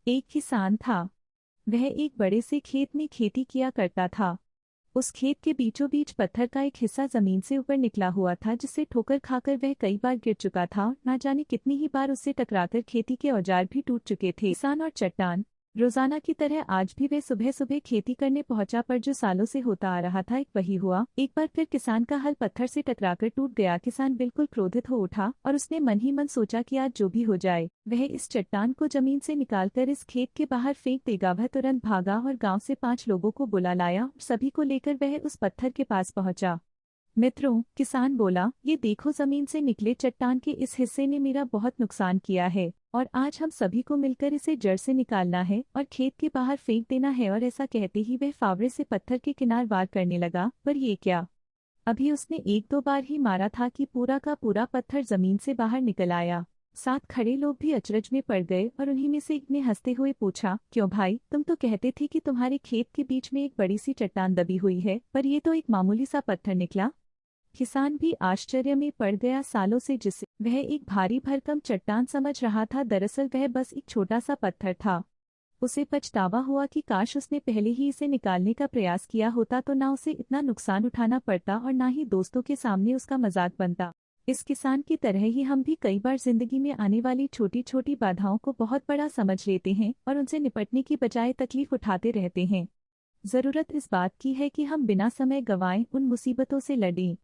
एक किसान था। वह एक बड़े से खेत में खेती किया करता था। उस खेत के बीचों बीच पत्थर का एक हिस्सा जमीन से ऊपर निकला हुआ था, जिससे ठोकर खाकर वह कई बार गिर चुका था। ना जाने कितनी ही बार उससे टकराकर खेती के औजार भी टूट चुके थे। किसान और चट्टान। रोजाना की तरह आज भी वह सुबह सुबह खेती करने पहुंचा, पर जो सालों से होता आ रहा था एक वही हुआ। एक बार फिर किसान का हल पत्थर से टकराकर टूट गया। किसान बिल्कुल क्रोधित हो उठा और उसने मन ही मन सोचा कि आज जो भी हो जाए वह इस चट्टान को जमीन से निकालकर इस खेत के बाहर फेंक देगा। वह तुरंत भागा और गांव से 5 लोगों को बुला लाया। सभी को लेकर वह उस पत्थर के पास पहुंचा। मित्रों, किसान बोला, ये देखो, जमीन से निकले चट्टान के इस हिस्से ने मेरा बहुत नुकसान किया है और आज हम सभी को मिलकर इसे जड़ से निकालना है और खेत के बाहर फेंक देना है। और ऐसा कहते ही वह फावड़े से पत्थर के किनार वार करने लगा। पर ये क्या, अभी उसने 1-2 बार ही मारा था कि पूरा का पूरा पत्थर जमीन से बाहर निकल आया। साथ खड़े लोग भी अचरज में पड़ गए और उन्हीं में से एक ने हंसते हुए पूछा, क्यों भाई, तुम तो कहते थे कि तुम्हारे खेत के बीच में एक बड़ी सी चट्टान दबी हुई है, पर ये तो एक मामूली सा पत्थर निकला। किसान भी आश्चर्य में पड़ गया। सालों से जिसे वह एक भारी भरकम चट्टान समझ रहा था, दरअसल वह बस एक छोटा सा पत्थर था। उसे पछतावा हुआ कि काश उसने पहले ही इसे निकालने का प्रयास किया होता, तो ना उसे इतना नुकसान उठाना पड़ता और ना ही दोस्तों के सामने उसका मजाक बनता। इस किसान की तरह ही हम भी कई बार जिंदगी में आने वाली छोटी छोटी बाधाओं को बहुत बड़ा समझ लेते हैं और उनसे निपटने की बजाय तकलीफ उठाते रहते हैं। जरूरत इस बात की है कि हम बिना समय गंवाए उन मुसीबतों से लड़ें।